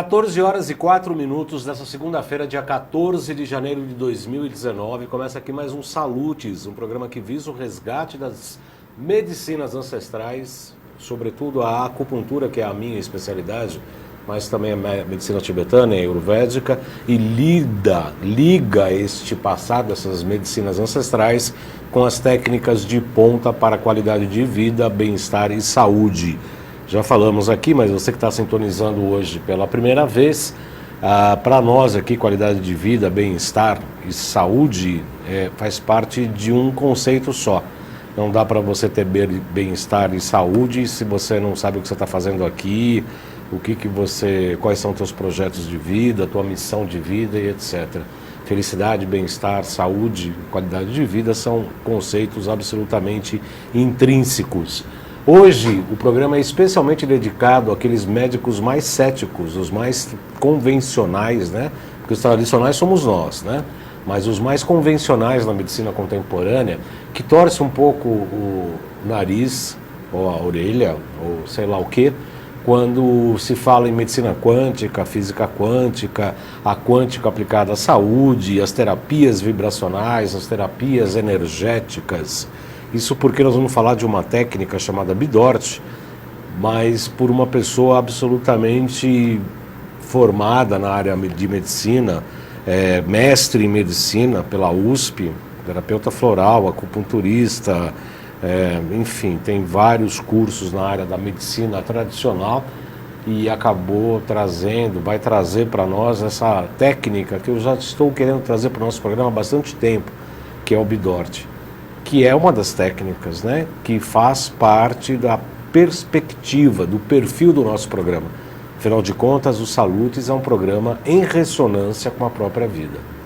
14 horas e 4 minutos dessa segunda-feira, dia 14 de janeiro de 2019. Começa aqui mais um Salutes, um programa que visa o resgate das medicinas ancestrais, sobretudo a acupuntura, que é a minha especialidade, mas também a medicina tibetana e ayurvédica, e liga este passado, essas medicinas ancestrais, com as técnicas de ponta para a qualidade de vida, bem-estar e saúde. Já falamos aqui, mas você que está sintonizando hoje pela primeira vez, para nós aqui, qualidade de vida, bem-estar e saúde faz parte de um conceito só. Não dá para você ter bem-estar e saúde se você não sabe o que você está fazendo aqui, quais são os teus projetos de vida, tua missão de vida e etc. Felicidade, bem-estar, saúde, qualidade de vida são conceitos absolutamente intrínsecos. Hoje, o programa é especialmente dedicado àqueles médicos mais céticos, os mais convencionais, né? Porque os tradicionais somos nós, né? Mas os mais convencionais na medicina contemporânea, que torcem um pouco o nariz, ou a orelha, ou sei lá o quê, quando se fala em medicina quântica, física quântica, a quântica aplicada à saúde, as terapias vibracionais, as terapias energéticas. Isso porque nós vamos falar de uma técnica chamada Bidort, mas por uma pessoa absolutamente formada na área de medicina, mestre em medicina pela USP, terapeuta floral, acupunturista, enfim, tem vários cursos na área da medicina tradicional e vai trazer para nós essa técnica que eu já estou querendo trazer para o nosso programa há bastante tempo, que é o Bidort, que é uma das técnicas, né, que faz parte da perspectiva, do perfil do nosso programa. Afinal de contas, o Salutes é um programa em ressonância com a própria vida.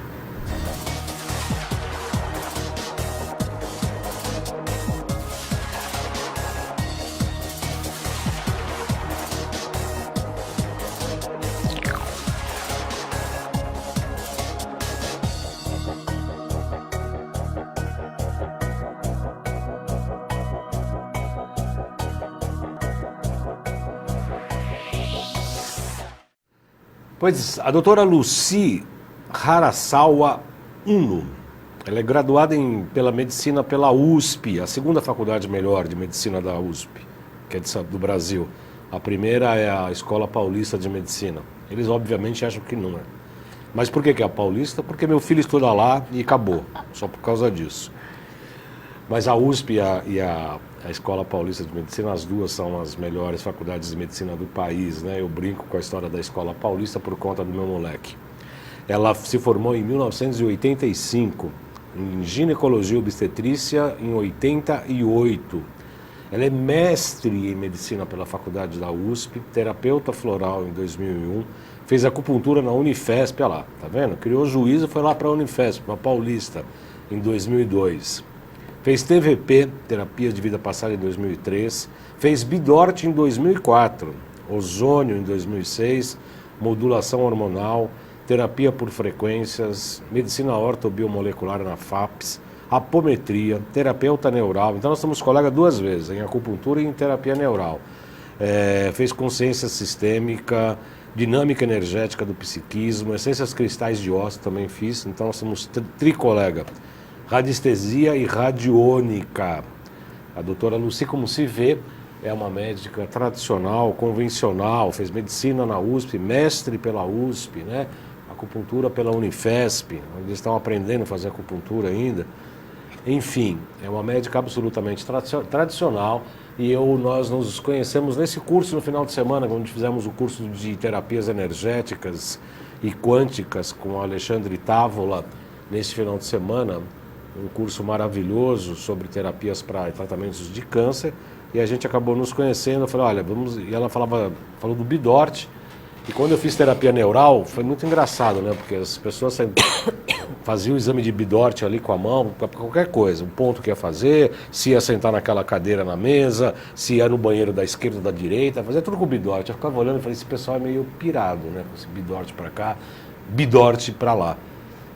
Pois, a doutora Lucy Harasawa Uno, ela é graduada pela medicina pela USP, a segunda faculdade melhor de medicina da USP, que é do Brasil. A primeira é a Escola Paulista de Medicina. Eles obviamente acham que não é. Mas por que é a Paulista? Porque meu filho estuda lá e acabou, só por causa disso. Mas a USP e a Escola Paulista de Medicina, as duas são as melhores faculdades de medicina do país, né? Eu brinco com a história da Escola Paulista por conta do meu moleque. Ela se formou em 1985, em ginecologia e obstetrícia em 88. Ela é mestre em medicina pela faculdade da USP, terapeuta floral em 2001, fez acupuntura na Unifesp, olha lá, tá vendo? Criou juízo e foi lá para a Unifesp, para a Paulista, em 2002. Fez TVP, terapia de vida passada, em 2003. Fez Bidort em 2004. Ozônio em 2006. Modulação hormonal. Terapia por frequências. Medicina ortobiomolecular na FAPS. Apometria. Terapeuta neural. Então nós somos colegas duas vezes, em acupuntura e em terapia neural. Fez consciência sistêmica. Dinâmica energética do psiquismo. Essências cristais de osso também fiz. Então nós somos tricolega. Radiestesia e radiônica. A doutora Lucy, como se vê, é uma médica tradicional, convencional, fez medicina na USP, mestre pela USP, né? Acupuntura pela Unifesp, onde eles estão aprendendo a fazer acupuntura ainda. Enfim, é uma médica absolutamente tradicional e nós nos conhecemos nesse curso no final de semana, onde fizemos o curso de terapias energéticas e quânticas com o Alexandre Távola, nesse final de semana. Um curso maravilhoso sobre terapias para tratamentos de câncer, e a gente acabou nos conhecendo. Eu falei, olha, vamos... E ela falou do Bidort, e quando eu fiz terapia neural, foi muito engraçado, né? Porque as pessoas faziam o exame de Bidort ali com a mão, para qualquer coisa, o ponto que ia fazer, se ia sentar naquela cadeira na mesa, se ia no banheiro da esquerda ou da direita, fazia tudo com o Bidort. Eu ficava olhando e falei, esse pessoal é meio pirado, né? Com esse Bidort para cá, Bidort para lá.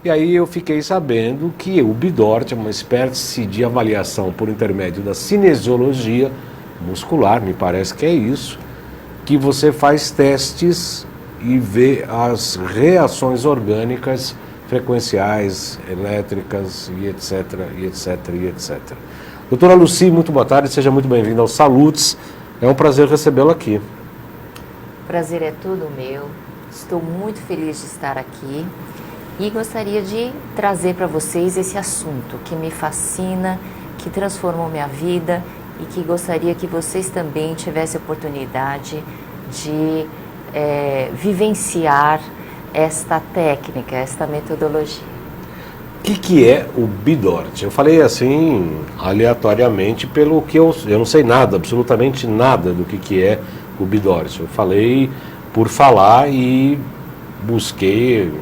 E aí eu fiquei sabendo que o Bidort é uma espécie de avaliação por intermédio da cinesiologia muscular, me parece que é isso, que você faz testes e ver as reações orgânicas, frequenciais, elétricas e etc, e etc, e etc. Doutora Lucy, muito boa tarde, seja muito bem-vinda ao Salutes. É um prazer recebê-la aqui. Prazer é todo meu. Estou muito feliz de estar aqui e gostaria de trazer para vocês esse assunto que me fascina, que transformou minha vida e que gostaria que vocês também tivessem a oportunidade de vivenciar esta técnica, esta metodologia. O que é o Bidort? Eu falei assim, aleatoriamente, pelo que eu não sei nada, absolutamente nada do que é o Bidort. Eu falei por falar e busquei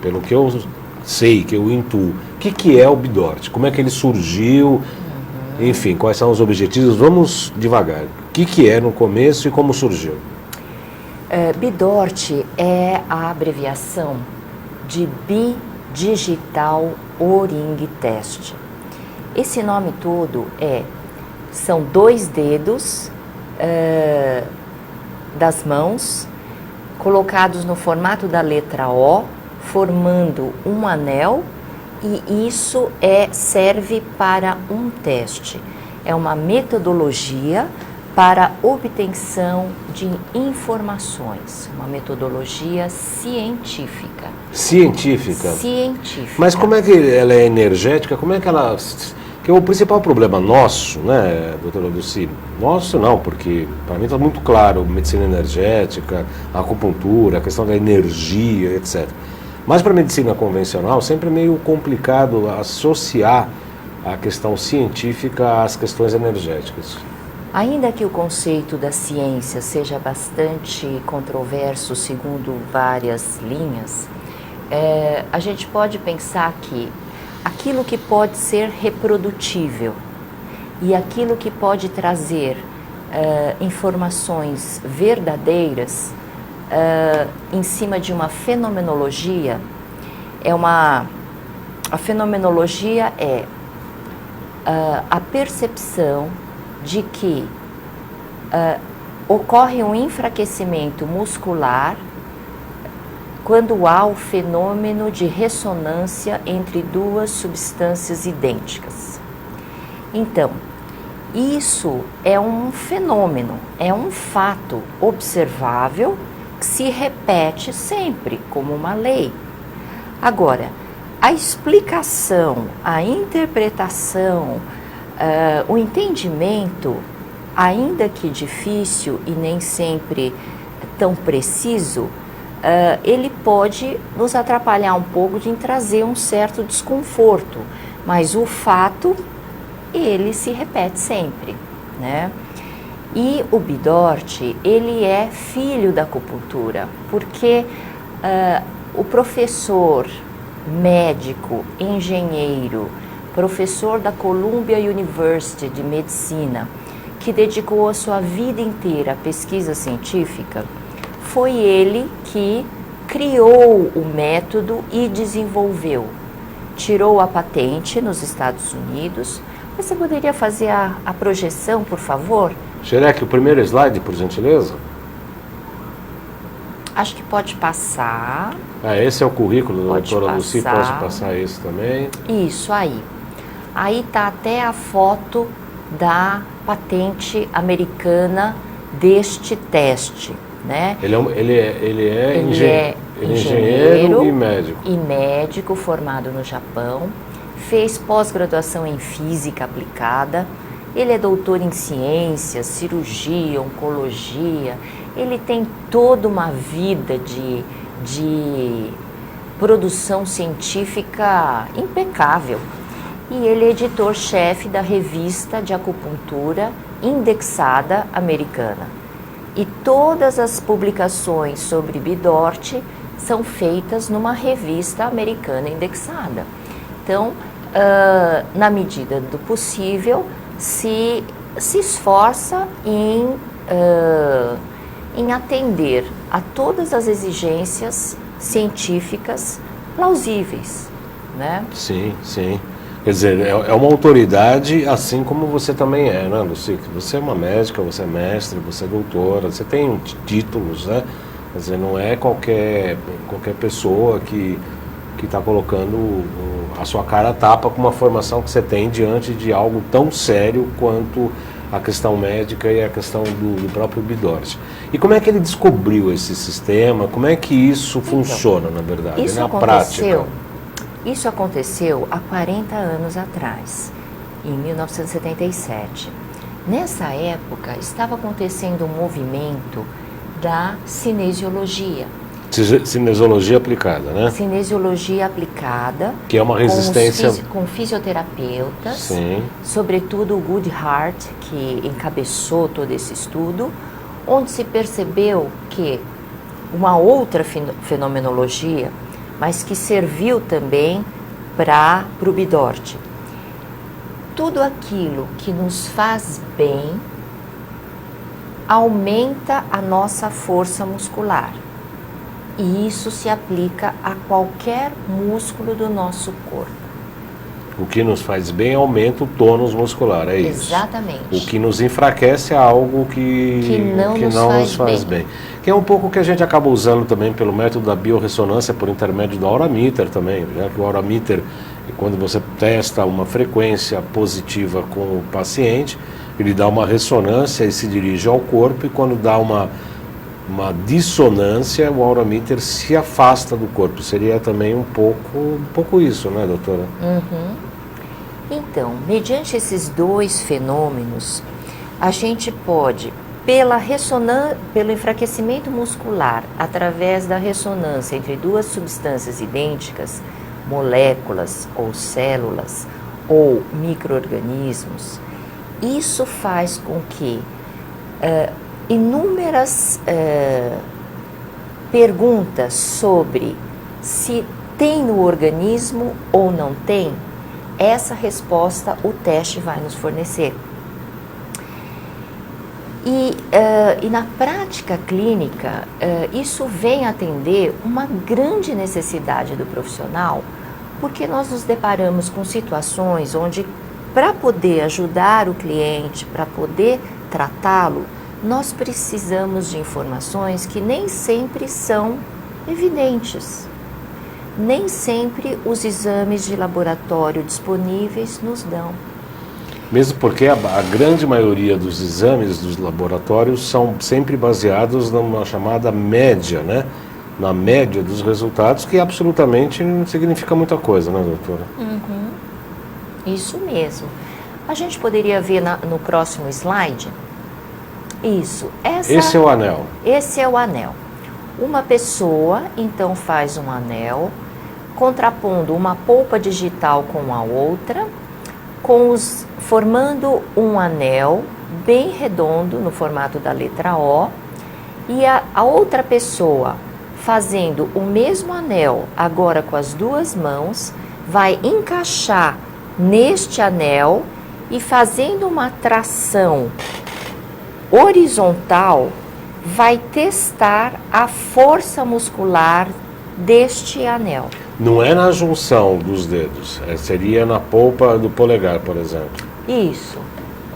pelo que eu sei, que eu intuo. O que é o Bidort? Como é que ele surgiu? Enfim, quais são os objetivos? Vamos devagar. O que é no começo e como surgiu? Bidort é a abreviação de Bidigital O-Ring Test. Esse nome todo são 2 dedos das mãos colocados no formato da letra O, formando um anel, e isso serve para um teste. É uma metodologia para obtenção de informações, uma metodologia científica. Científica? Científica. Mas como é que ela é energética? Como é que ela... Porque o principal problema nosso, né, doutora Lucy? Nosso não, porque para mim está muito claro, medicina energética, a acupuntura, a questão da energia, etc. Mas para a medicina convencional sempre é meio complicado associar a questão científica às questões energéticas. Ainda que o conceito da ciência seja bastante controverso segundo várias linhas, a gente pode pensar que aquilo que pode ser reprodutível e aquilo que pode trazer informações verdadeiras em cima de uma fenomenologia, a fenomenologia é a percepção de que ocorre um enfraquecimento muscular quando há o fenômeno de ressonância entre 2 substâncias idênticas. Então, isso é um fenômeno, é um fato observável que se repete sempre como uma lei. Agora, a explicação, a interpretação, o entendimento, ainda que difícil e nem sempre tão preciso, ele pode nos atrapalhar um pouco de trazer um certo desconforto, mas o fato, ele se repete sempre, né? E o Bidort, ele é filho da acupuntura, porque o professor, médico, engenheiro, professor da Columbia University de Medicina, que dedicou a sua vida inteira à pesquisa científica, foi ele que criou o método e desenvolveu. Tirou a patente nos Estados Unidos. Você poderia fazer a projeção, por favor? Xerec, o primeiro slide, por gentileza. Acho que pode passar. Esse é o currículo da doutora Lucy, pode passar. passar esse também. Isso aí. Aí está até a foto da patente americana deste teste, né? Ele é engenheiro e médico. E médico formado no Japão. Fez pós-graduação em física aplicada. Ele é doutor em ciências, cirurgia, oncologia. Ele tem toda uma vida de produção científica impecável. E ele é editor-chefe da revista de acupuntura indexada americana. E todas as publicações sobre Bidort são feitas numa revista americana indexada. Então, na medida do possível, se esforça em atender a todas as exigências científicas plausíveis, né? Sim, sim. Quer dizer, é uma autoridade assim como você também é, né, Lucy? Você é uma médica, você é mestre, você é doutora, você tem títulos, né? Quer dizer, não é qualquer pessoa que está colocando a sua cara a tapa com uma formação que você tem diante de algo tão sério quanto a questão médica e a questão do próprio Bidort. E como é que ele descobriu esse sistema? Como é que isso funciona, na verdade, na prática? Isso aconteceu há 40 anos atrás, em 1977. Nessa época, estava acontecendo um movimento da cinesiologia. Cinesiologia aplicada, né? Cinesiologia aplicada. Que é uma resistência... Com fisioterapeutas. Sim. Sobretudo o Goodhart, que encabeçou todo esse estudo, onde se percebeu que uma outra fenomenologia, mas que serviu também para o Bidort. Tudo aquilo que nos faz bem aumenta a nossa força muscular. E isso se aplica a qualquer músculo do nosso corpo. O que nos faz bem aumenta o tônus muscular, é isso? Exatamente. O que nos enfraquece é algo que não nos faz bem. Que é um pouco o que a gente acaba usando também pelo método da biorressonância por intermédio do aurameter também, já que o aurameter, quando você testa uma frequência positiva com o paciente, ele dá uma ressonância e se dirige ao corpo, e quando dá uma dissonância, o aurameter se afasta do corpo. Seria também um pouco isso, né, doutora? Uhum. Então, mediante esses dois fenômenos, a gente pode, pelo enfraquecimento muscular, através da ressonância entre duas substâncias idênticas, moléculas ou células ou micro-organismos, isso faz com que inúmeras perguntas sobre se tem no organismo ou não tem, essa resposta o teste vai nos fornecer. E na prática clínica, isso vem atender uma grande necessidade do profissional, porque nós nos deparamos com situações onde, para poder ajudar o cliente, para poder tratá-lo, nós precisamos de informações que nem sempre são evidentes. Nem sempre os exames de laboratório disponíveis nos dão. Mesmo porque a grande maioria dos exames dos laboratórios são sempre baseados numa chamada média, né? Na média dos resultados, que absolutamente não significa muita coisa, né, doutora? Uhum. Isso mesmo. A gente poderia ver no próximo slide? Isso. Esse é o anel. Esse é o anel. Uma pessoa, então, faz um anel, contrapondo uma polpa digital com a outra, formando um anel bem redondo, no formato da letra O, e a outra pessoa, fazendo o mesmo anel, agora com as duas mãos, vai encaixar neste anel e, fazendo uma tração horizontal, vai testar a força muscular deste anel. Não é na junção dos dedos, seria na polpa do polegar, por exemplo. Isso.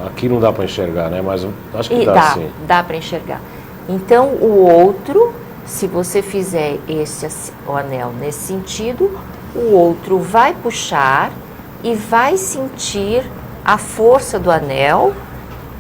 Aqui não dá para enxergar, né? Mas acho que dá sim. Dá para enxergar. Então, o outro, se você fizer o anel nesse sentido, o outro vai puxar e vai sentir a força do anel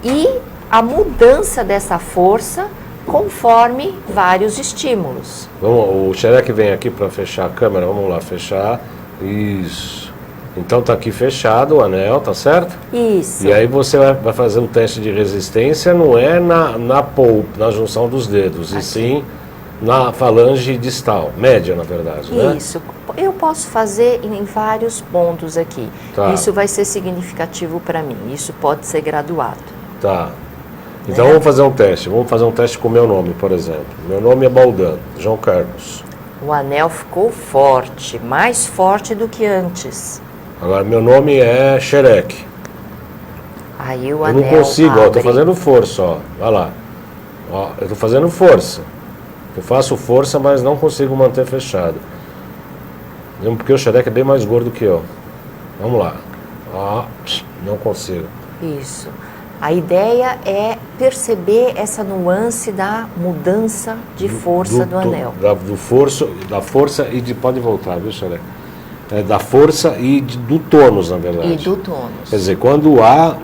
e a mudança dessa força conforme vários estímulos. O Xerec vem aqui para fechar a câmera, vamos lá, fechar, isso. Então tá aqui fechado o anel, tá certo? Isso. E aí você vai fazer um teste de resistência, não é na polpa, na junção dos dedos, aqui. E sim na falange distal, média na verdade, né? Isso, eu posso fazer em vários pontos aqui. Tá. Isso vai ser significativo para mim, isso pode ser graduado. Tá. Então vamos fazer um teste com o meu nome, por exemplo. Meu nome é Baldan, João Carlos. O anel ficou forte, mais forte do que antes. Agora, meu nome é Xerec. Aí o anel eu não consigo, ó, eu tô fazendo força, ó. Vai lá. Ó, eu tô fazendo força. Eu faço força, mas não consigo manter fechado. Mesmo porque o Xerec é bem mais gordo que eu. Vamos lá. Ó, não consigo. Isso. A ideia é perceber essa nuance da mudança de força do anel. Da força e de... Pode voltar, viu, Xeré? Da força e do tônus, na verdade. E do tônus. Quer dizer, quando há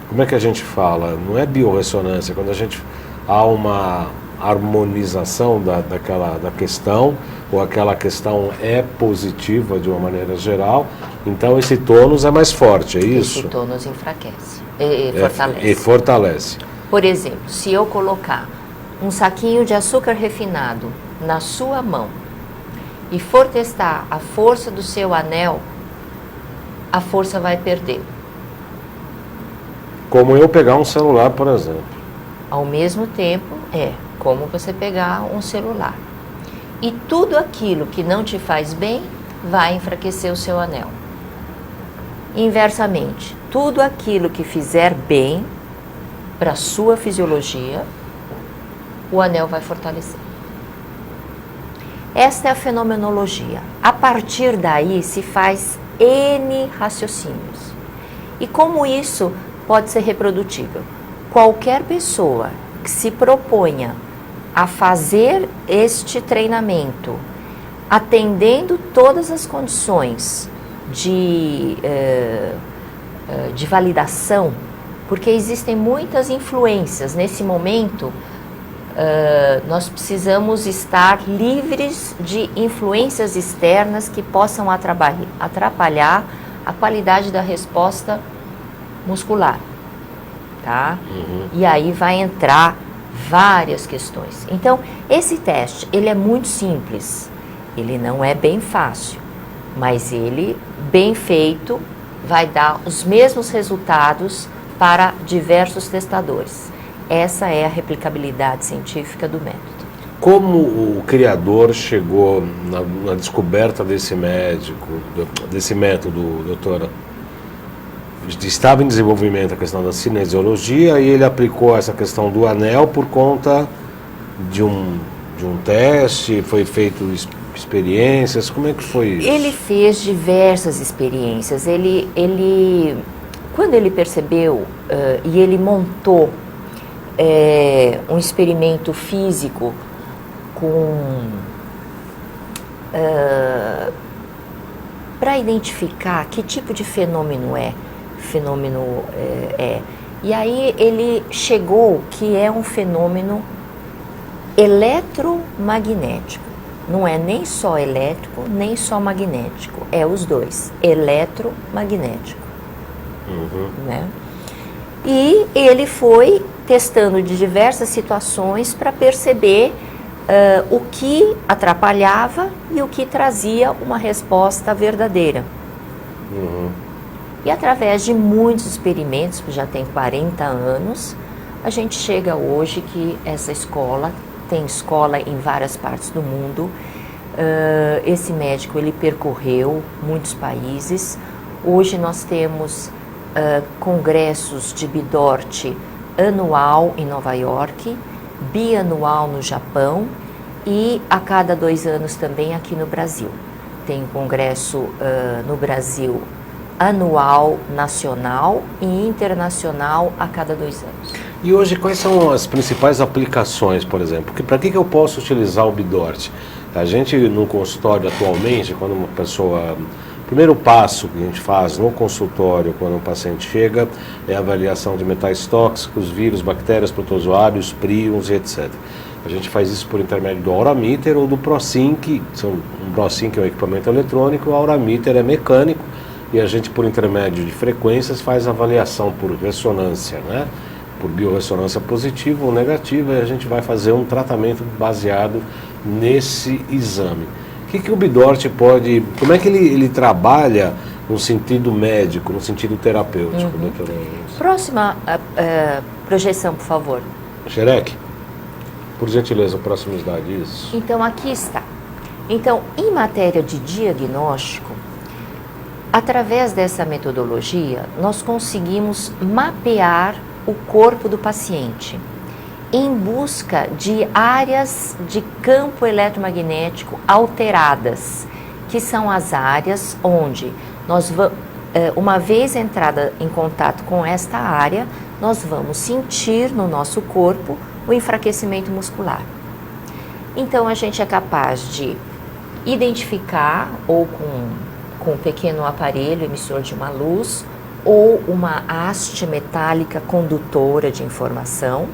como é que a gente fala? Não é biorressonância, quando há uma harmonização da questão, ou aquela questão é positiva de uma maneira geral, então esse tônus é mais forte, é isso? Esse tônus enfraquece, fortalece. E fortalece. Por exemplo, se eu colocar um saquinho de açúcar refinado na sua mão e for testar a força do seu anel, a força vai perder. Como eu pegar um celular, por exemplo. Ao mesmo tempo, como você pegar um celular. E tudo aquilo que não te faz bem vai enfraquecer o seu anel. Inversamente, tudo aquilo que fizer bem para a sua fisiologia, o anel vai fortalecer. Esta é a fenomenologia. A partir daí se faz N raciocínios. E como isso pode ser reprodutível? Qualquer pessoa que se proponha a fazer este treinamento, atendendo todas as condições de validação, porque existem muitas influências. Nesse momento, nós precisamos estar livres de influências externas que possam atrapalhar a qualidade da resposta muscular, tá? E aí vai entrar várias questões. Então, esse teste, ele é muito simples, ele não é bem fácil, mas ele, bem feito, vai dar os mesmos resultados para diversos testadores. Essa é a replicabilidade científica do método. Como o criador chegou na descoberta desse método, doutora? Estava em desenvolvimento a questão da cinesiologia e ele aplicou essa questão do anel por conta de um teste, foi feito experiências, como é que foi isso? Ele fez diversas experiências, quando ele percebeu e ele montou um experimento físico para identificar que tipo de fenômeno é. E aí ele chegou que é um fenômeno eletromagnético. Não é nem só elétrico, nem só magnético. É os dois, eletromagnético. Né? E ele foi testando de diversas situações para perceber o que atrapalhava e o que trazia uma resposta verdadeira. E através de muitos experimentos, que já tem 40 anos, a gente chega hoje que essa escola, tem escola em várias partes do mundo. Esse médico, ele percorreu muitos países. Hoje nós temos congressos de Bidort anual em Nova York, bianual no Japão e a cada 2 anos também aqui no Brasil. Tem um congresso no Brasil anual, nacional e internacional a cada 2 anos. E hoje quais são as principais aplicações, por exemplo? Porque para que eu posso utilizar o Bidort? A gente no consultório atualmente, quando uma pessoa... O primeiro passo que a gente faz no consultório quando um paciente chega é a avaliação de metais tóxicos, vírus, bactérias, protozoários, príons e etc. A gente faz isso por intermédio do aurameter ou do ProSync. Um ProSync é um equipamento eletrônico, o aurameter é mecânico e a gente por intermédio de frequências faz a avaliação por ressonância, né? Por biorressonância positiva ou negativa, e a gente vai fazer um tratamento baseado nesse exame. O que o Bidort pode... Como é que ele trabalha no sentido médico, no sentido terapêutico, doutora? Próxima projeção, por favor. Xerec, por gentileza, próximo slide, isso. Então, aqui está. Então, em matéria de diagnóstico, através dessa metodologia, nós conseguimos mapear o corpo do paciente em busca de áreas de campo eletromagnético alteradas, que são as áreas onde nós uma vez entrada em contato com esta área, nós vamos sentir no nosso corpo o enfraquecimento muscular. Então, a gente é capaz de identificar, ou com um pequeno aparelho emissor de uma luz, ou uma haste metálica condutora de informação,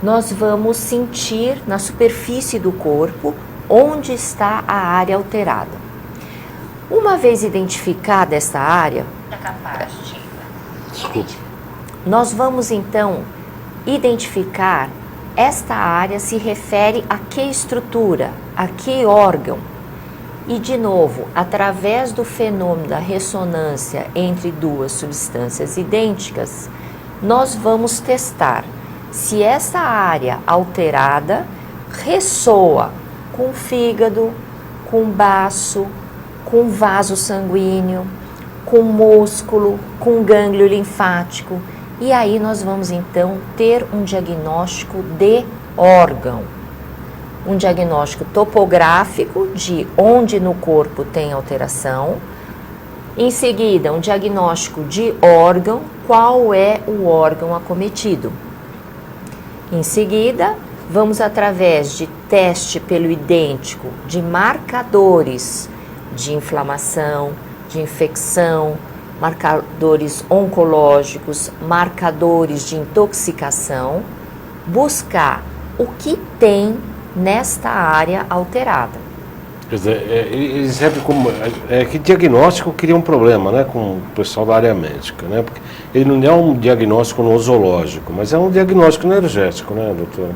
nós vamos sentir na superfície do corpo onde está a área alterada. Uma vez identificada esta área, nós vamos então identificar esta área se refere a que estrutura, a que órgão. E, de novo, através do fenômeno da ressonância entre duas substâncias idênticas, nós vamos testar se essa área alterada ressoa com o fígado, com o baço, com o vaso sanguíneo, com o músculo, com o gânglio linfático. E aí nós vamos então ter um diagnóstico de órgão. Um diagnóstico topográfico de onde no corpo tem alteração. Em seguida, um diagnóstico de órgão, qual é o órgão acometido. Em seguida, vamos através de teste pelo idêntico de marcadores de inflamação, de infecção, marcadores oncológicos, marcadores de intoxicação, buscar o que tem nesta área alterada. Quer dizer, eles servem como... que diagnóstico cria um problema, né, com o pessoal da área médica, né? Porque ele não é um diagnóstico nosológico, mas é um diagnóstico energético, né, doutora?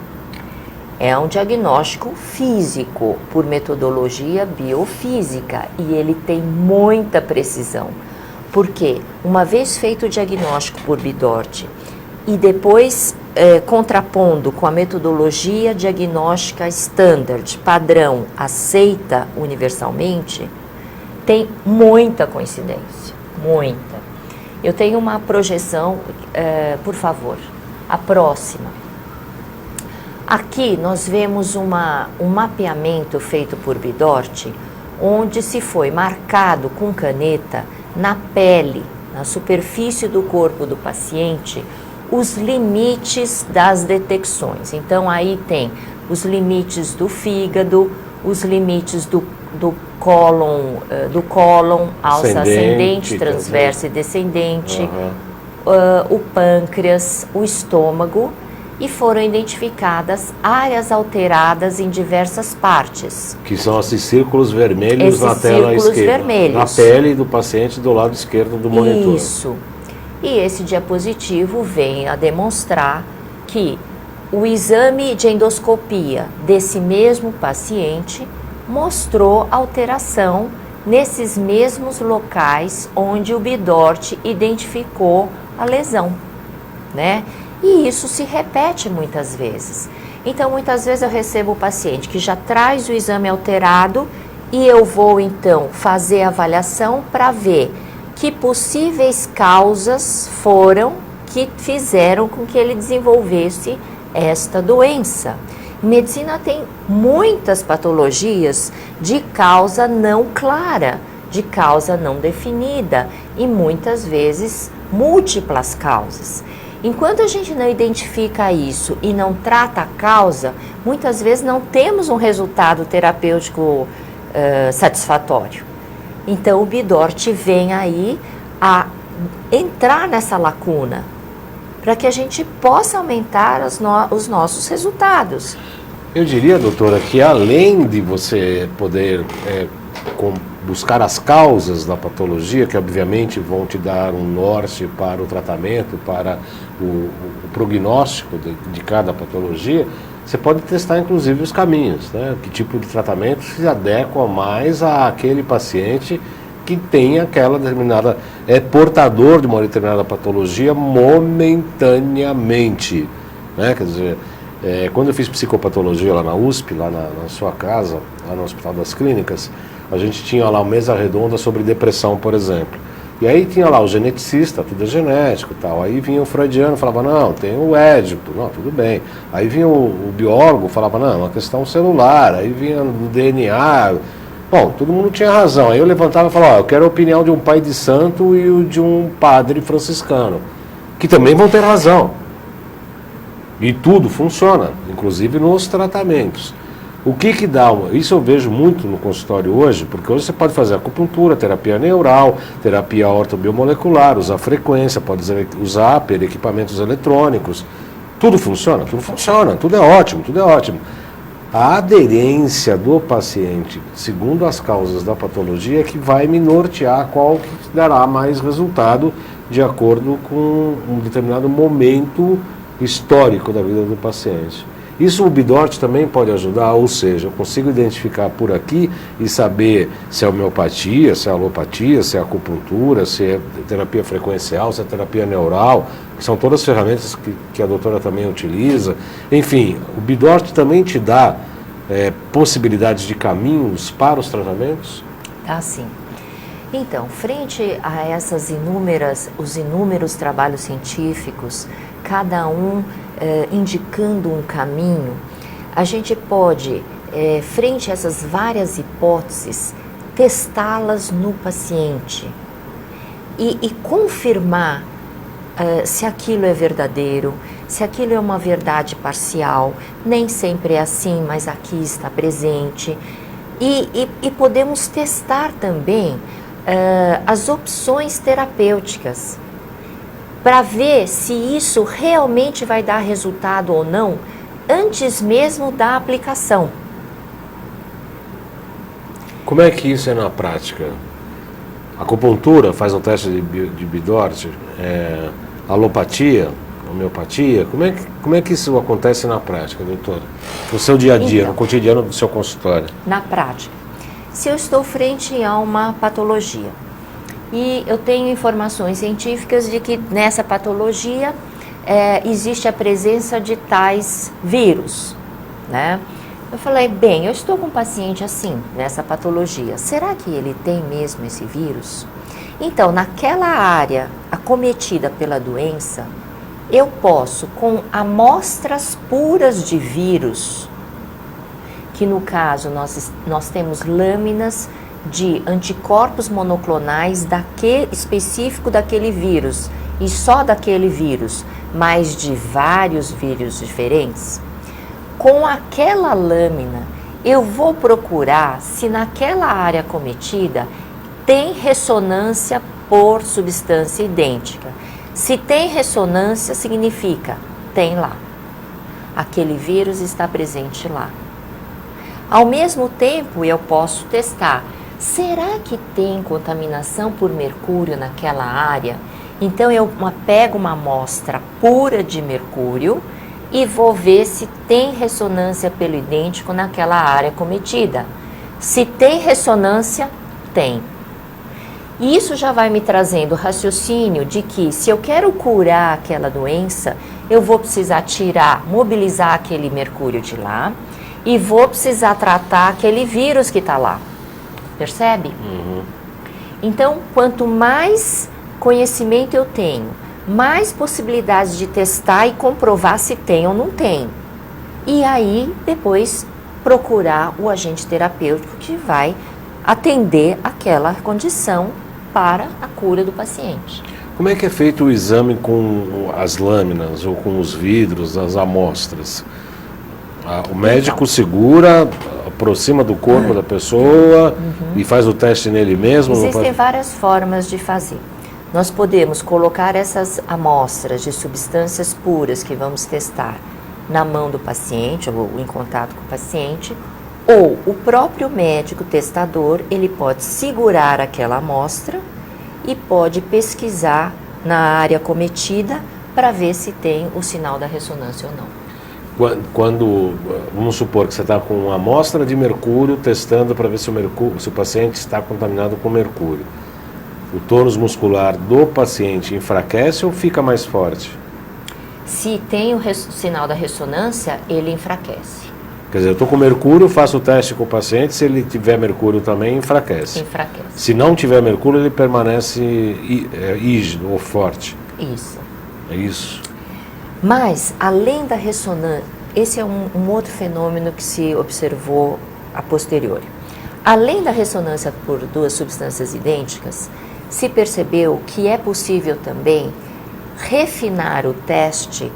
É um diagnóstico físico, por metodologia biofísica, e ele tem muita precisão. Porque, uma vez feito o diagnóstico por Bidort e depois contrapondo com a metodologia diagnóstica standard, padrão, aceita universalmente, tem muita coincidência, muita. Eu tenho uma projeção, por favor, a próxima. Aqui nós vemos um mapeamento feito por Bidort, onde se foi marcado com caneta na pele, na superfície do corpo do paciente, os limites das detecções. Então, aí tem os limites do fígado, os limites do cólon, alça ascendente, transversa e descendente, o pâncreas, o estômago, e foram identificadas áreas alteradas em diversas partes. Que são esses círculos vermelhos na tela esquerda. Vermelhos. Na pele do paciente do lado esquerdo do monitor. Isso. E esse diapositivo vem a demonstrar que o exame de endoscopia desse mesmo paciente mostrou alteração nesses mesmos locais onde o Bidort identificou a lesão, né? E isso se repete muitas vezes. Então, muitas vezes eu recebo o paciente que já traz o exame alterado e eu vou, então, fazer a avaliação para ver que possíveis causas foram que fizeram com que ele desenvolvesse esta doença. Em medicina tem muitas patologias de causa não clara, de causa não definida e muitas vezes múltiplas causas. Enquanto a gente não identifica isso e não trata a causa, muitas vezes não temos um resultado terapêutico satisfatório. Então o Bidort vem aí a entrar nessa lacuna para que a gente possa aumentar os nossos resultados. Eu diria, doutora, que além de você poder buscar as causas da patologia, que obviamente vão te dar um norte para o tratamento, para o prognóstico de cada patologia, você pode testar inclusive os caminhos, né? Que tipo de tratamento se adequa mais àquele paciente que tem aquela determinada, portador de uma determinada patologia momentaneamente, né? Quer dizer, quando eu fiz psicopatologia lá na USP, lá na sua casa, lá no Hospital das Clínicas, a gente tinha lá uma mesa redonda sobre depressão, por exemplo. E aí tinha lá o geneticista, tudo é genético e tal. Aí vinha o freudiano e falava, não, tem o Édipo, não, tudo bem. Aí vinha o biólogo e falava, não, é uma questão celular. Aí vinha o DNA. Bom, todo mundo tinha razão. Aí eu levantava e falava, eu quero a opinião de um pai de santo e o de um padre franciscano, que também vão ter razão. E tudo funciona, inclusive nos tratamentos. O que dá? Isso eu vejo muito no consultório hoje, porque hoje você pode fazer acupuntura, terapia neural, terapia ortobiomolecular, usar frequência, pode usar equipamentos eletrônicos. Tudo funciona, tudo é ótimo, tudo é ótimo. A aderência do paciente, segundo as causas da patologia, é que vai me nortear qual que dará mais resultado de acordo com um determinado momento histórico da vida do paciente. Isso o Bidort também pode ajudar, ou seja, eu consigo identificar por aqui e saber se é homeopatia, se é alopatia, se é acupuntura, se é terapia frequencial, se é terapia neural, que são todas ferramentas que a doutora também utiliza. Enfim, o Bidort também te dá possibilidades de caminhos para os tratamentos? Ah, sim. Então, frente a os inúmeros trabalhos científicos, cada um indicando um caminho, a gente pode, frente a essas várias hipóteses, testá-las no paciente e confirmar se aquilo é verdadeiro, se aquilo é uma verdade parcial. Nem sempre é assim, mas aqui está presente. E podemos testar também as opções terapêuticas para ver se isso realmente vai dar resultado ou não antes mesmo da aplicação. Como é que isso é na prática? A acupuntura faz um teste de Bidort, alopatia, homeopatia, como é que isso acontece na prática, doutora? No seu dia a dia, Então, no cotidiano do seu consultório? Na prática, se eu estou frente a uma patologia e eu tenho informações científicas de que nessa patologia existe a presença de tais vírus, né? Eu falei, bem, eu estou com um paciente assim, nessa patologia, será que ele tem mesmo esse vírus? Então, naquela área acometida pela doença, eu posso, com amostras puras de vírus, que no caso nós temos lâminas de anticorpos monoclonais específico daquele vírus, e só daquele vírus, mas de vários vírus diferentes. Com aquela lâmina, eu vou procurar se naquela área acometida tem ressonância por substância idêntica. Se tem ressonância, significa tem lá. Aquele vírus está presente lá. Ao mesmo tempo, eu posso testar. Será que tem contaminação por mercúrio naquela área? Então, eu pego uma amostra pura de mercúrio e vou ver se tem ressonância pelo idêntico naquela área cometida. Se tem ressonância, tem. E isso já vai me trazendo o raciocínio de que se eu quero curar aquela doença, eu vou precisar mobilizar aquele mercúrio de lá e vou precisar tratar aquele vírus que está lá. Percebe? Uhum. Então, quanto mais conhecimento eu tenho, mais possibilidades de testar e comprovar se tem ou não tem. E aí, depois, procurar o agente terapêutico que vai atender aquela condição para a cura do paciente. Como é que é feito o exame com as lâminas ou com os vidros, as amostras? O médico segura, aproxima do corpo da pessoa e faz o teste nele mesmo? Existem várias formas de fazer. Nós podemos colocar essas amostras de substâncias puras que vamos testar na mão do paciente ou em contato com o paciente, ou o próprio médico testador, ele pode segurar aquela amostra e pode pesquisar na área cometida para ver se tem o sinal da ressonância ou não. Vamos supor que você está com uma amostra de mercúrio testando para ver se o paciente está contaminado com mercúrio. O tônus muscular do paciente enfraquece ou fica mais forte? Se tem o sinal da ressonância, ele enfraquece. Quer dizer, eu estou com mercúrio, faço o teste com o paciente, se ele tiver mercúrio também, enfraquece. Enfraquece. Se não tiver mercúrio, ele permanece rígido ou forte. Isso. É isso. Mas, além da ressonância, esse é um outro fenômeno que se observou a posteriori. Além da ressonância por duas substâncias idênticas, se percebeu que é possível também refinar o teste,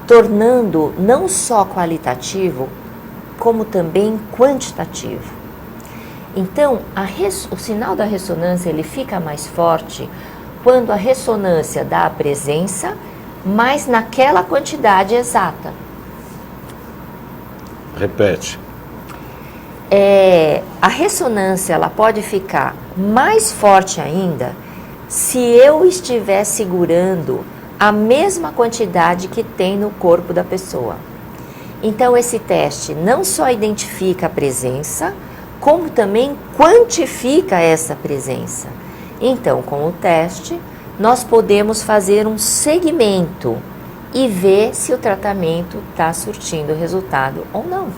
tornando não só qualitativo, como também quantitativo. Então, o sinal da ressonância ele fica mais forte quando a ressonância dá a presença, mas naquela quantidade exata. Repete. A ressonância ela pode ficar mais forte ainda se eu estiver segurando a mesma quantidade que tem no corpo da pessoa. Então, esse teste não só identifica a presença, como também quantifica essa presença. Então, com o teste, nós podemos fazer um segmento e ver se o tratamento está surtindo resultado ou não.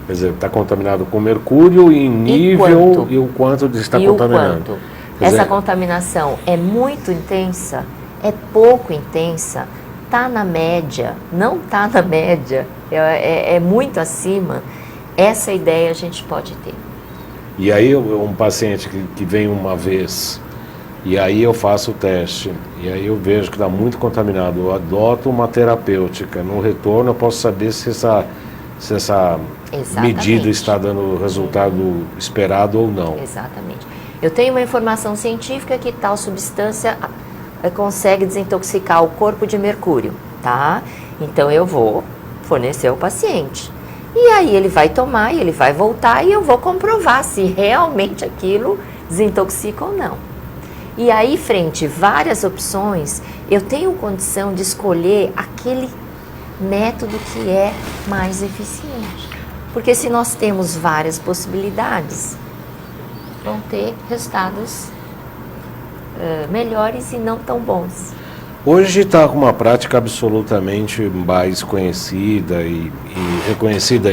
Quer dizer, está contaminado com mercúrio em nível e o quanto está contaminando. Essa contaminação é muito intensa, é pouco intensa, está na média, não está na média, é muito acima. Essa ideia a gente pode ter. E aí um paciente que vem uma vez, e aí eu faço o teste, e aí eu vejo que está muito contaminado, eu adoto uma terapêutica. No retorno eu posso saber se essa medida está dando o resultado esperado ou não. Exatamente. Eu tenho uma informação científica que tal substância consegue desintoxicar o corpo de mercúrio, tá? Então eu vou fornecer ao paciente. E aí ele vai tomar, e ele vai voltar e eu vou comprovar se realmente aquilo desintoxica ou não. E aí, frente a várias opções, eu tenho condição de escolher aquele método que é mais eficiente. Porque se nós temos várias possibilidades, vão ter resultados melhores e não tão bons. Hoje está com uma prática absolutamente mais conhecida e reconhecida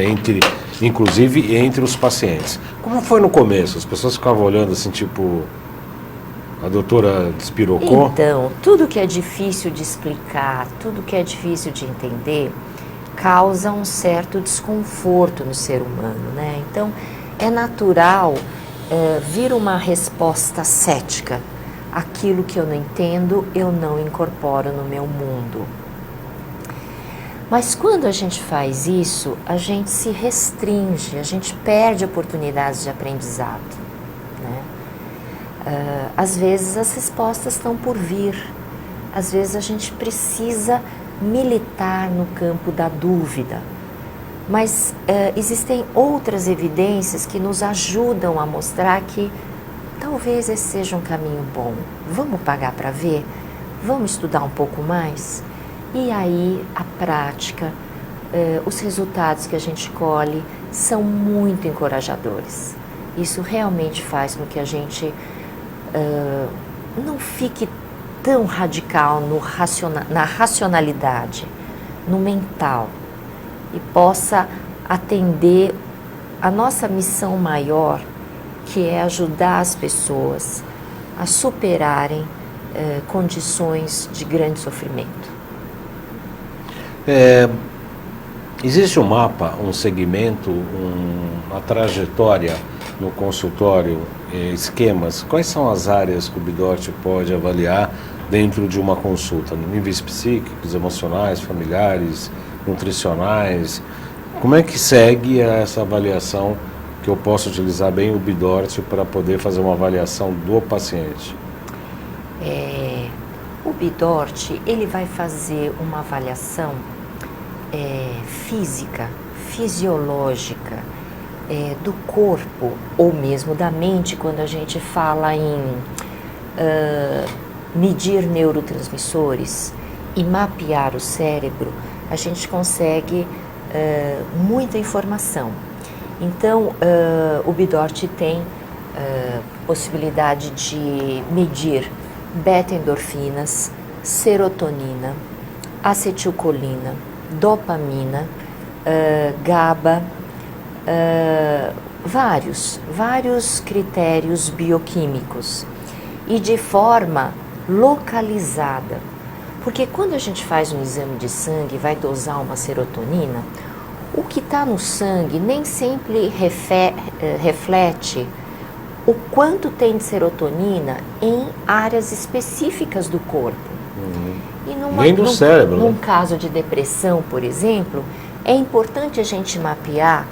inclusive entre os pacientes. Como foi no começo? As pessoas ficavam olhando assim, tipo, a doutora despirocou? Então, tudo que é difícil de explicar, tudo que é difícil de entender, causa um certo desconforto no ser humano, né? Então, é natural vir uma resposta cética. Aquilo que eu não entendo, eu não incorporo no meu mundo. Mas quando a gente faz isso, a gente se restringe, a gente perde oportunidades de aprendizado, né? Às vezes as respostas estão por vir, às vezes a gente precisa militar no campo da dúvida, mas existem outras evidências que nos ajudam a mostrar que talvez esse seja um caminho bom. Vamos pagar para ver? Vamos estudar um pouco mais? E aí a prática, os resultados que a gente colhe são muito encorajadores. Isso realmente faz com que a gente não fique tão radical na racionalidade, no mental, e possa atender a nossa missão maior, que é ajudar as pessoas a superarem condições de grande sofrimento. Existe um mapa, um segmento, uma trajetória no consultório, esquemas? Quais são as áreas que o Bidort pode avaliar dentro de uma consulta? Níveis psíquicos, emocionais, familiares, nutricionais? Como é que segue essa avaliação que eu posso utilizar bem o Bidort para poder fazer uma avaliação do paciente? O Bidort, ele vai fazer uma avaliação física, fisiológica, do corpo ou mesmo da mente, quando a gente fala em medir neurotransmissores e mapear o cérebro, a gente consegue muita informação. Então, o Bidort tem possibilidade de medir beta-endorfinas, serotonina, acetilcolina, dopamina, GABA, vários critérios bioquímicos e de forma localizada. Porque quando a gente faz um exame de sangue e vai dosar uma serotonina, O que está no sangue nem sempre reflete o quanto tem de serotonina em áreas específicas do corpo. E Nem do cérebro. Num caso de depressão, por exemplo, é importante a gente mapear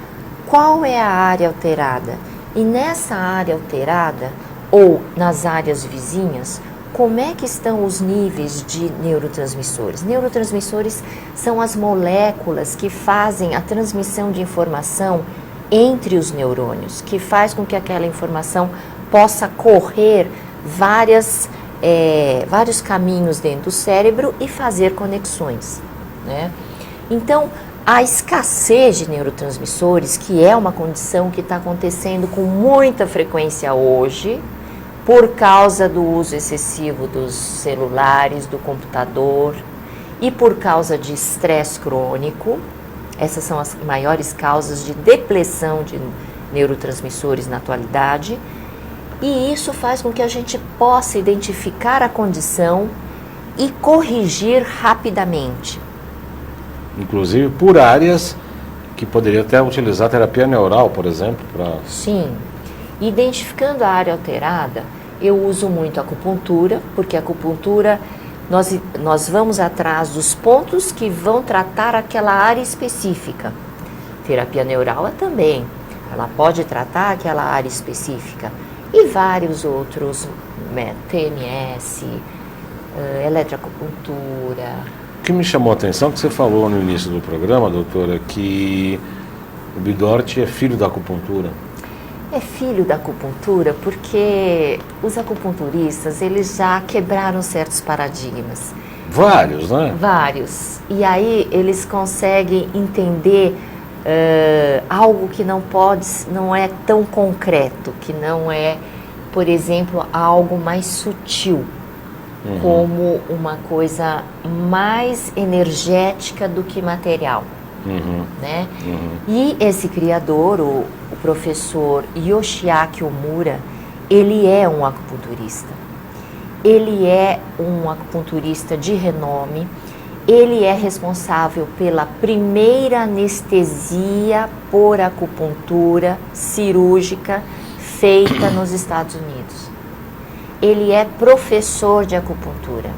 qual é a área alterada. E nessa área alterada, ou nas áreas vizinhas, como é que estão os níveis de neurotransmissores? Neurotransmissores são as moléculas que fazem a transmissão de informação entre os neurônios, que faz com que aquela informação possa correr vários caminhos dentro do cérebro e fazer conexões, né? Então, a escassez de neurotransmissores, que é uma condição que está acontecendo com muita frequência hoje, por causa do uso excessivo dos celulares, do computador e por causa de estresse crônico. Essas são as maiores causas de depleção de neurotransmissores na atualidade. E isso faz com que a gente possa identificar a condição e corrigir rapidamente. Inclusive por áreas que poderia até utilizar terapia neural, por exemplo, para... Sim. Identificando a área alterada, eu uso muito a acupuntura, porque a acupuntura, nós vamos atrás dos pontos que vão tratar aquela área específica. Terapia neural também, ela pode tratar aquela área específica. E vários outros, TMS, eletroacupuntura. O que me chamou a atenção é que você falou no início do programa, doutora, que o Bidort é filho da acupuntura. É filho da acupuntura porque os acupunturistas, eles já quebraram certos paradigmas. Vários, né? Vários. E aí eles conseguem entender algo que não é tão concreto, que não é, por exemplo, algo mais sutil, como uma coisa mais energética do que material. Né? E esse criador, o professor Yoshiaki Omura, ele é um acupunturista. Ele é um acupunturista de renome. Ele é responsável pela primeira anestesia por acupuntura cirúrgica feita nos Estados Unidos. Ele é professor de acupuntura.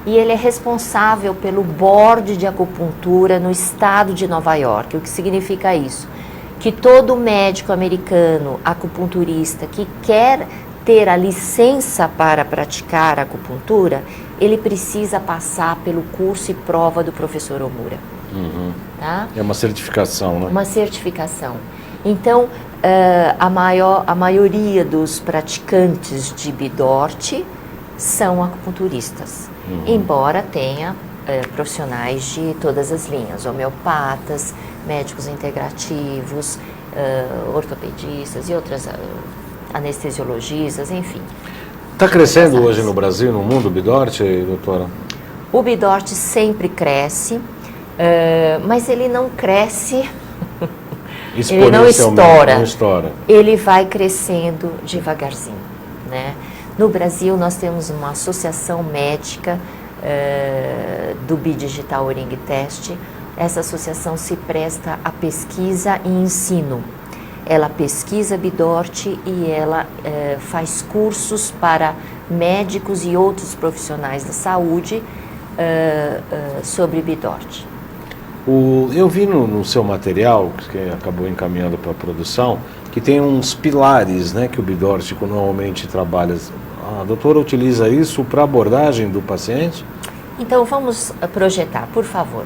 E ele é responsável pelo board de acupuntura no estado de Nova York. O que significa isso? Que todo médico americano acupunturista que quer ter a licença para praticar acupuntura, ele precisa passar pelo curso e prova do professor Omura. Tá? É uma certificação, né? Uma certificação. Então, a maioria dos praticantes de Bidort são acupunturistas. Embora tenha profissionais de todas as linhas, homeopatas, médicos integrativos, ortopedistas e outras anestesiologistas, enfim. Está crescendo hoje no Brasil, no mundo, o Bidort, doutora? O Bidort sempre cresce, mas ele não cresce, ele não estoura, ele vai crescendo devagarzinho, né? No Brasil, nós temos uma associação médica do Bidigital Oring Test. Essa associação se presta a pesquisa e ensino. Ela pesquisa Bidort e ela faz cursos para médicos e outros profissionais da saúde sobre Bidort. Eu vi no seu material, que acabou encaminhando para a produção, que tem uns pilares, né, que o Bidort normalmente trabalha. A doutora utiliza isso para abordagem do paciente? Então vamos projetar, por favor.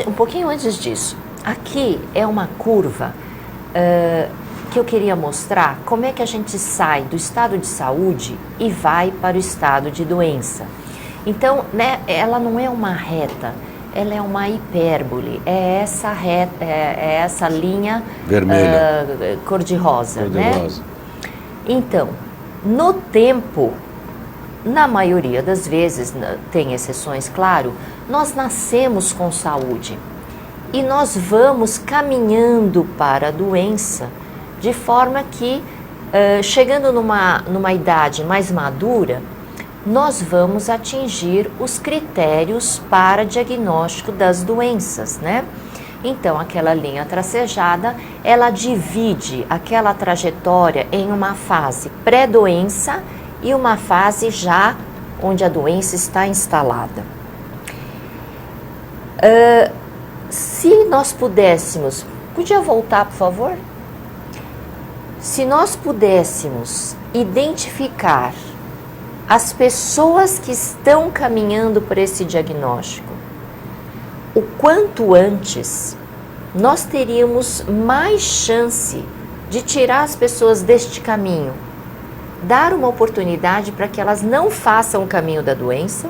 Um pouquinho antes disso, aqui é uma curva que eu queria mostrar como é que a gente sai do estado de saúde e vai para o estado de doença. Então, né, ela não é uma reta, ela é uma hipérbole, é essa reta, é essa linha vermelha, cor-de-rosa, né? Então, no tempo, na maioria das vezes, tem exceções, claro, nós nascemos com saúde e nós vamos caminhando para a doença de forma que, chegando numa idade mais madura, nós vamos atingir os critérios para diagnóstico das doenças, né? Então, aquela linha tracejada, ela divide aquela trajetória em uma fase pré-doença e uma fase já onde a doença está instalada. Se nós pudéssemos... Podia voltar, por favor? Se nós pudéssemos identificar as pessoas que estão caminhando por esse diagnóstico o quanto antes, nós teríamos mais chance de tirar as pessoas deste caminho, dar uma oportunidade para que elas não façam o caminho da doença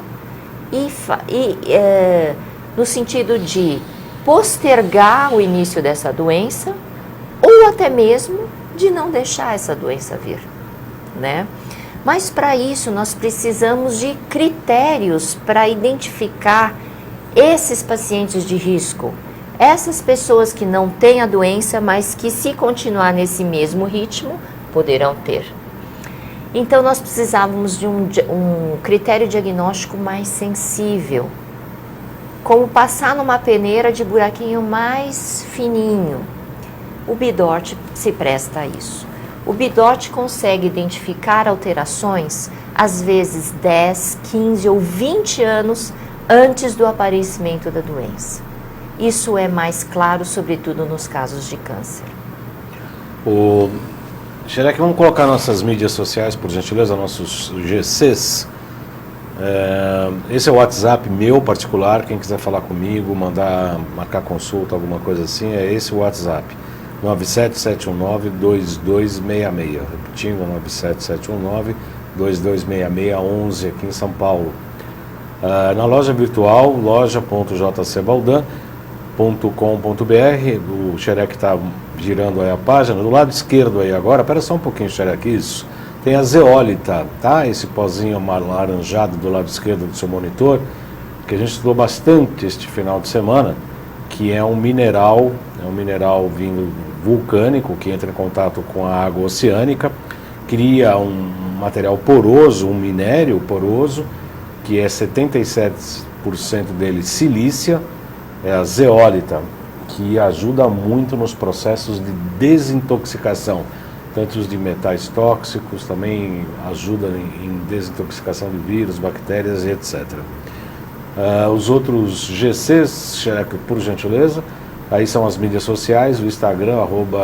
no sentido de postergar o início dessa doença ou até mesmo de não deixar essa doença vir, né? Mas para isso nós precisamos de critérios para identificar esses pacientes de risco, essas pessoas que não têm a doença, mas que se continuar nesse mesmo ritmo, poderão ter. Então nós precisávamos de um critério diagnóstico mais sensível, como passar numa peneira de buraquinho mais fininho. O BIDORT se presta a isso. O BIDORT consegue identificar alterações, às vezes 10, 15 ou 20 anos antes do aparecimento da doença. Isso é mais claro, sobretudo nos casos de câncer. Xerec, vamos colocar nossas mídias sociais, por gentileza, nossos GCs. Esse é o WhatsApp meu particular, quem quiser falar comigo, marcar consulta, alguma coisa assim, é esse o WhatsApp. 97719-2266, repetindo, 97719-2266, aqui em São Paulo. Na loja virtual, loja.jcbaldin.com.br, o Xerec está girando aí a página, do lado esquerdo aí agora, espera só um pouquinho, Xerec, isso, tem a zeólita, tá? Esse pozinho alaranjado do lado esquerdo do seu monitor, que a gente estudou bastante este final de semana, que é um mineral vindo vulcânico, que entra em contato com a água oceânica, cria um material poroso, um minério poroso, que é 77% dele silícia, é a zeólita, que ajuda muito nos processos de desintoxicação, tanto os de metais tóxicos, também ajuda em desintoxicação de vírus, bactérias e etc. Os outros GCs, por gentileza, aí são as mídias sociais, o Instagram,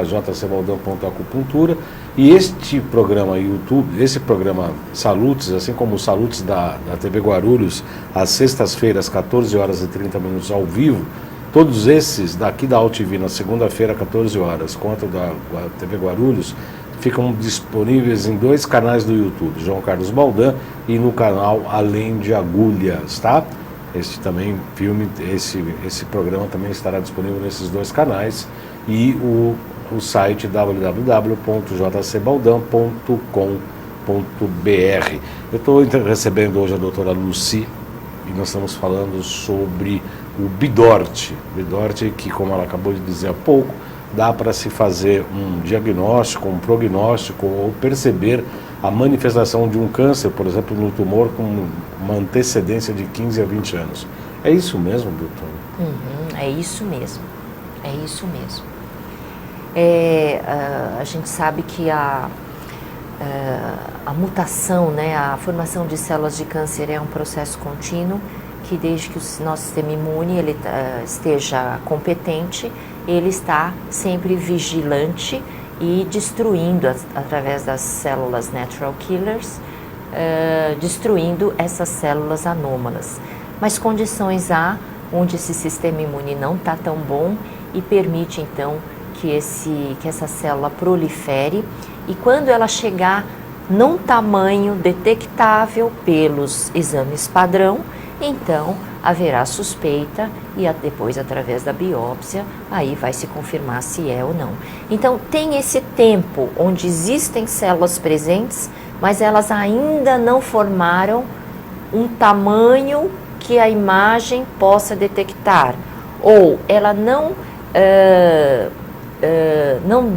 @jcbaldin.acupuntura, e este programa YouTube, esse programa Salutes, assim como o Salutes da TV Guarulhos, às sextas-feiras, 14 horas e 30 minutos ao vivo, todos esses daqui da AltV, na segunda-feira, 14 horas, quanto da TV Guarulhos, ficam disponíveis em 2 canais do YouTube, João Carlos Baldin e no canal Além de Agulhas, tá? Esse programa também estará disponível nesses 2 canais e o site www.jcbaldin.com.br. Eu estou recebendo hoje a doutora Lucy e nós estamos falando sobre o BIDORT, que, como ela acabou de dizer há pouco, dá para se fazer um diagnóstico, um prognóstico ou perceber a manifestação de um câncer, por exemplo, no tumor com uma antecedência de 15 a 20 anos. É isso mesmo, doutor? É isso mesmo, é isso mesmo. A gente sabe que a mutação, né, a formação de células de câncer é um processo contínuo, que desde que o nosso sistema imune esteja competente, ele está sempre vigilante e destruindo, através das células natural killers, destruindo essas células anômalas. Mas condições há onde esse sistema imune não está tão bom e permite então que essa célula prolifere, e quando ela chegar num tamanho detectável pelos exames padrão, então haverá suspeita e depois, através da biópsia, aí vai se confirmar se é ou não. Então tem esse tempo onde existem células presentes, mas elas ainda não formaram um tamanho que a imagem possa detectar, ou ela não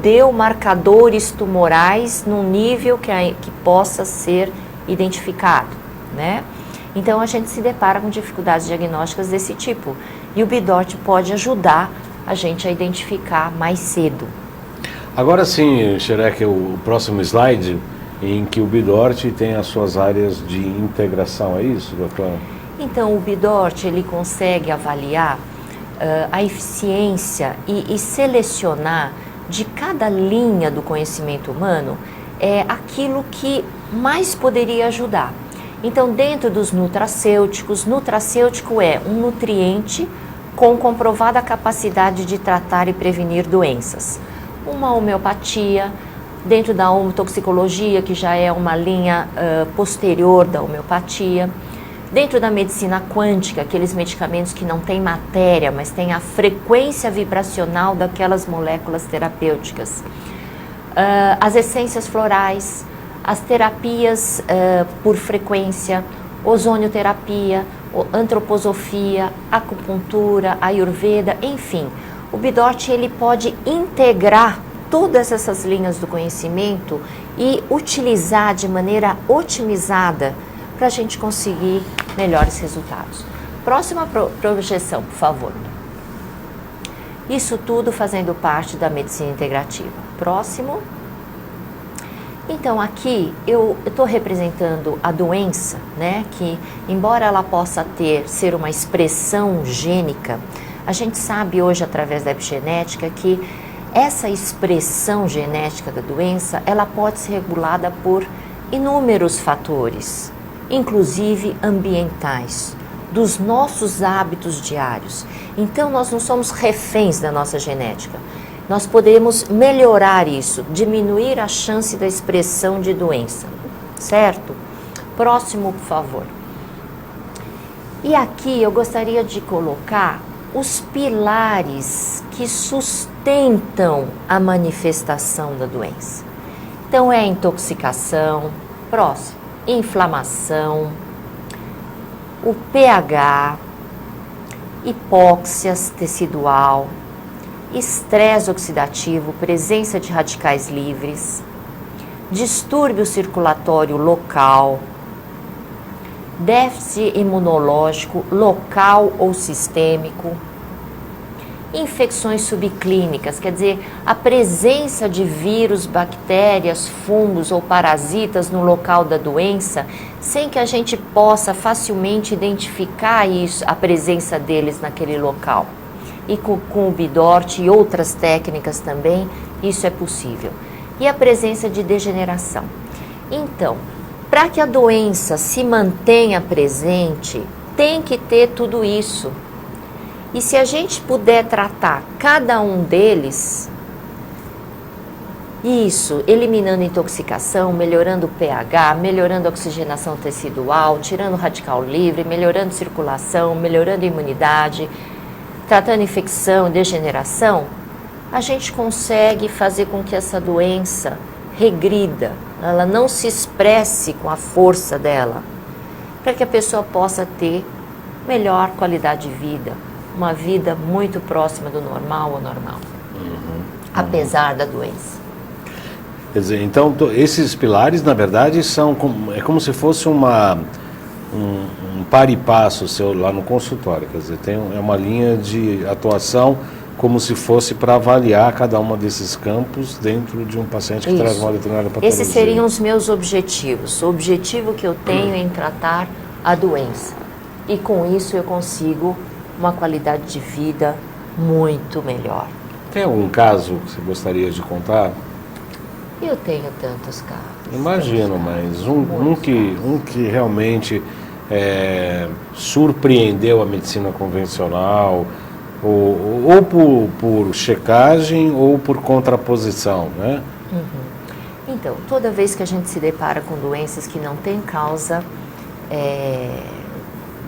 deu marcadores tumorais num nível que possa ser identificado, né? Então a gente se depara com dificuldades diagnósticas desse tipo. E o Bidort pode ajudar a gente a identificar mais cedo. Agora sim, Xerec, o próximo slide, em que o Bidort tem as suas áreas de integração, é isso, doutora? Então o Bidort, ele consegue avaliar a eficiência e selecionar de cada linha do conhecimento humano aquilo que mais poderia ajudar. Então, dentro dos nutracêuticos, nutracêutico é um nutriente com comprovada capacidade de tratar e prevenir doenças. Uma homeopatia, dentro da homotoxicologia, que já é uma linha posterior da homeopatia. Dentro da medicina quântica, aqueles medicamentos que não têm matéria, mas têm a frequência vibracional daquelas moléculas terapêuticas. As essências florais, as terapias por frequência, ozonioterapia, antroposofia, acupuntura, ayurveda, enfim. O Bidort, ele pode integrar todas essas linhas do conhecimento e utilizar de maneira otimizada para a gente conseguir melhores resultados. Próxima projeção, por favor. Isso tudo fazendo parte da medicina integrativa. Próximo. Então, aqui eu estou representando a doença, né? Que, embora ela possa ser uma expressão gênica, a gente sabe hoje, através da epigenética, que essa expressão genética da doença, ela pode ser regulada por inúmeros fatores, inclusive ambientais, dos nossos hábitos diários. Então, nós não somos reféns da nossa genética. Nós podemos melhorar isso, diminuir a chance da expressão de doença, certo? Próximo, por favor. E aqui eu gostaria de colocar os pilares que sustentam a manifestação da doença. Então, é a intoxicação, próximo, inflamação, o pH, hipóxia tecidual, estresse oxidativo, presença de radicais livres, distúrbio circulatório local, déficit imunológico local ou sistêmico, infecções subclínicas, quer dizer, a presença de vírus, bactérias, fungos ou parasitas no local da doença, sem que a gente possa facilmente identificar isso, a presença deles naquele local. E com o Bidort e outras técnicas também, isso é possível. E a presença de degeneração. Então, para que a doença se mantenha presente, tem que ter tudo isso. E se a gente puder tratar cada um deles, isso, eliminando intoxicação, melhorando o pH, melhorando a oxigenação tecidual, tirando o radical livre, melhorando circulação, melhorando a imunidade, tratando infecção e degeneração, a gente consegue fazer com que essa doença regrida, ela não se expresse com a força dela, para que a pessoa possa ter melhor qualidade de vida, uma vida muito próxima do normal ou normal, apesar da doença. Quer dizer, então, esses pilares, na verdade, são como se fosse um par e passo seu lá no consultório, quer dizer, é uma linha de atuação como se fosse para avaliar cada uma desses campos dentro de um paciente que traz uma determinada patologia. Esses seriam os meus objetivos. O objetivo que eu tenho é em tratar a doença. E com isso eu consigo uma qualidade de vida muito melhor. Tem algum caso que você gostaria de contar? Eu tenho tantos casos. Imagino, mas um que realmente surpreendeu a medicina convencional, ou por checagem ou por contraposição, né? Então, toda vez que a gente se depara com doenças que não têm causa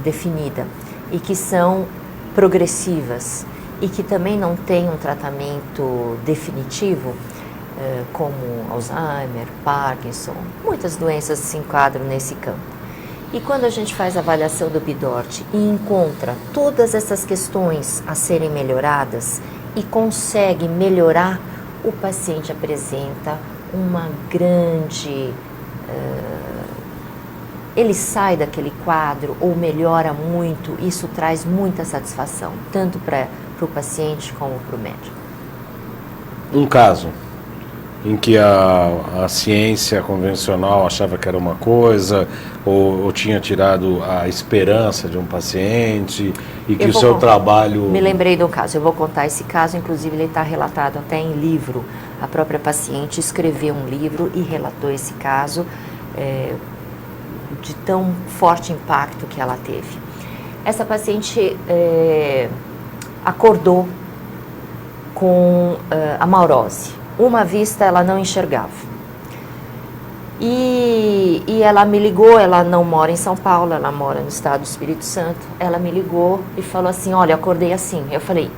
definida e que são progressivas e que também não têm um tratamento definitivo, como Alzheimer, Parkinson, muitas doenças se enquadram nesse campo. E quando a gente faz a avaliação do Bidort e encontra todas essas questões a serem melhoradas e consegue melhorar, o paciente apresenta uma grande ele sai daquele quadro ou melhora muito, isso traz muita satisfação, tanto para o paciente como para o médico. Um caso em que a ciência convencional achava que era uma coisa, ou tinha tirado a esperança de um paciente, e que o seu trabalho... Me lembrei do caso, eu vou contar esse caso, inclusive ele está relatado até em livro. A própria paciente escreveu um livro e relatou esse caso, de tão forte impacto que ela teve. Essa paciente acordou com amaurose. Uma vista ela não enxergava. E ela me ligou, ela não mora em São Paulo, ela mora no estado do Espírito Santo. Ela me ligou e falou assim, olha, acordei assim. Eu falei,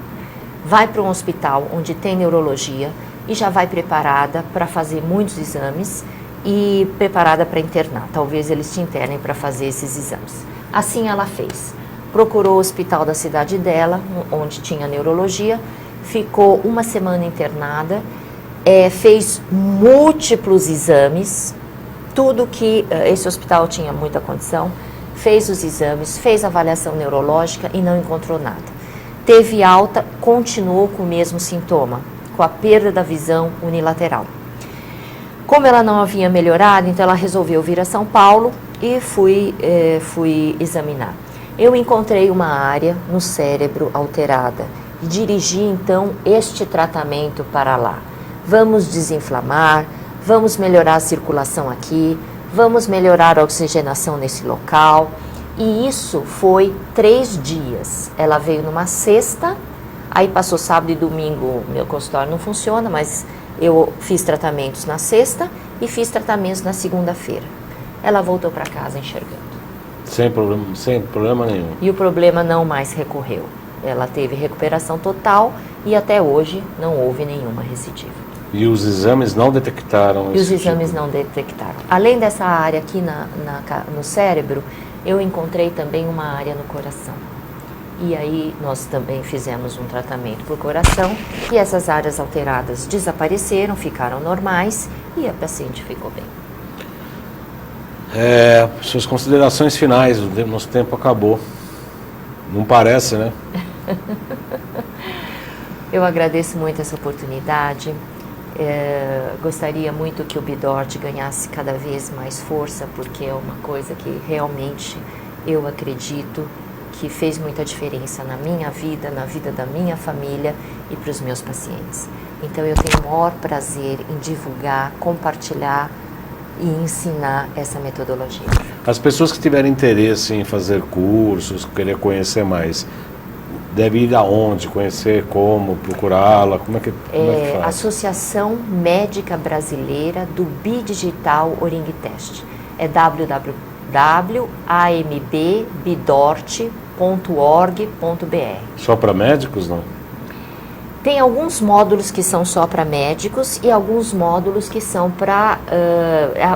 vai para um hospital onde tem neurologia e já vai preparada para fazer muitos exames e preparada para internar. Talvez eles te internem para fazer esses exames. Assim ela fez. Procurou o hospital da cidade dela, onde tinha neurologia, ficou uma semana internada, fez múltiplos exames, tudo que esse hospital tinha muita condição, fez os exames, fez avaliação neurológica e não encontrou nada. Teve alta, continuou com o mesmo sintoma, com a perda da visão unilateral. Como ela não havia melhorado, então ela resolveu vir a São Paulo e fui examinar. Eu encontrei uma área no cérebro alterada e dirigi então este tratamento para lá. Vamos desinflamar, vamos melhorar a circulação aqui, vamos melhorar a oxigenação nesse local. E isso foi 3 dias. Ela veio numa sexta, aí passou sábado e domingo, meu consultório não funciona, mas eu fiz tratamentos na sexta e fiz tratamentos na segunda-feira. Ela voltou para casa enxergando. Sem problema nenhum. E o problema não mais recorreu. Ela teve recuperação total e até hoje não houve nenhuma recidiva. E os exames não detectaram E os exames não detectaram. Além dessa área aqui no cérebro, eu encontrei também uma área no coração. E aí nós também fizemos um tratamento para o coração e essas áreas alteradas desapareceram, ficaram normais e a paciente ficou bem. Suas considerações finais, o nosso tempo acabou. Não parece, né? Eu agradeço muito essa oportunidade. Gostaria muito que o Bidort ganhasse cada vez mais força, porque é uma coisa que realmente eu acredito que fez muita diferença na minha vida, na vida da minha família e para os meus pacientes. Então eu tenho o maior prazer em divulgar, compartilhar e ensinar essa metodologia. As pessoas que tiverem interesse em fazer cursos, querer conhecer mais, deve ir aonde? Conhecer como? Procurá-la? Como é que faz? Associação Médica Brasileira do Bidigital Oring Test. É www.ambidort.org.br. Só para médicos, não? Tem alguns módulos que são só para médicos e alguns módulos que são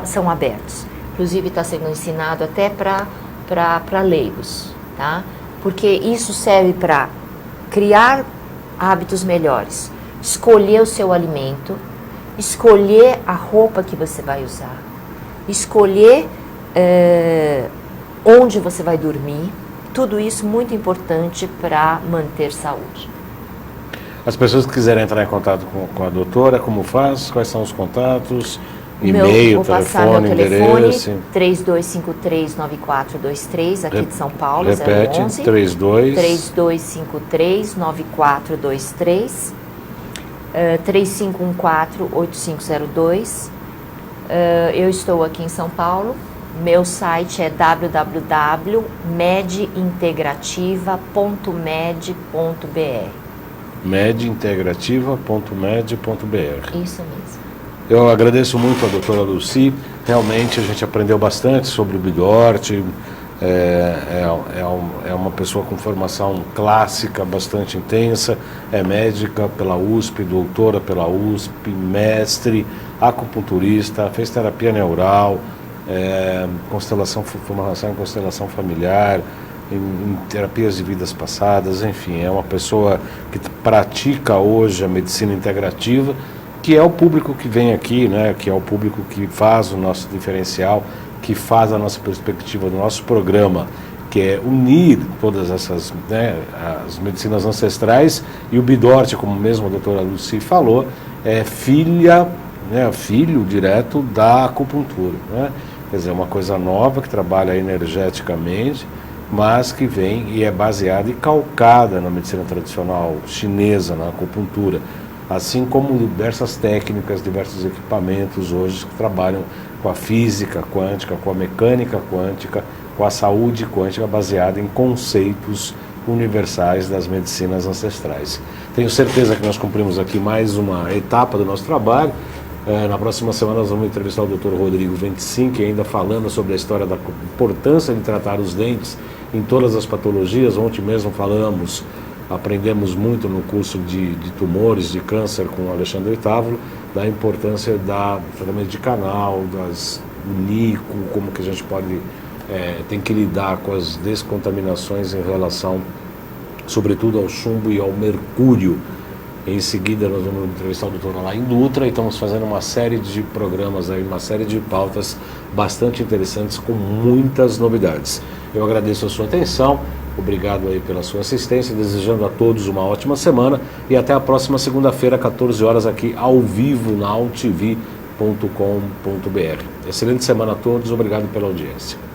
são abertos. Inclusive está sendo ensinado até para leigos, tá? Porque isso serve para criar hábitos melhores, escolher o seu alimento, escolher a roupa que você vai usar, escolher onde você vai dormir, tudo isso muito importante para manter saúde. As pessoas que quiserem entrar em contato com a doutora, como faz? Quais são os contatos? E-mail, telefone, endereço? 3253-9423, aqui de São Paulo, repete, 011. 3253-9423, 3514-8502. Eu estou aqui em São Paulo. Meu site é www.medintegrativa.med.br. medintegrativa.med.br. Isso mesmo. Eu agradeço muito a doutora Lucy, realmente a gente aprendeu bastante sobre o Bidort, é uma pessoa com formação clássica bastante intensa, é médica pela USP, doutora pela USP, mestre, acupunturista, fez terapia neural, formação em constelação familiar, em terapias de vidas passadas, enfim, é uma pessoa que pratica hoje a medicina integrativa, que é o público que vem aqui, né, que é o público que faz o nosso diferencial, que faz a nossa perspectiva do nosso programa, que é unir todas essas, né, as medicinas ancestrais, e o Bidort, como mesmo a doutora Lucy falou, é filho direto da acupuntura, né? Quer dizer, uma coisa nova que trabalha energeticamente, mas que vem e é baseada e calcada na medicina tradicional chinesa, na acupuntura, assim como diversas técnicas, diversos equipamentos hoje que trabalham com a física quântica, com a mecânica quântica, com a saúde quântica, baseada em conceitos universais das medicinas ancestrais. Tenho certeza que nós cumprimos aqui mais uma etapa do nosso trabalho. Na próxima semana nós vamos entrevistar o Dr. Rodrigo Venticinque, ainda falando sobre a história da importância de tratar os dentes em todas as patologias. Ontem mesmo aprendemos muito no curso de tumores, de câncer com o Alexandre Itávolo, da importância do tratamento de canal, do nico, como que a gente tem que lidar com as descontaminações em relação, sobretudo, ao chumbo e ao mercúrio. Em seguida nós vamos entrevistar o Dr. Alain Dutra e estamos fazendo uma série de programas, uma série de pautas bastante interessantes com muitas novidades. Eu agradeço a sua atenção, obrigado aí pela sua assistência, desejando a todos uma ótima semana e até a próxima segunda-feira, 14 horas, aqui ao vivo na altv.com.br. Excelente semana a todos, obrigado pela audiência.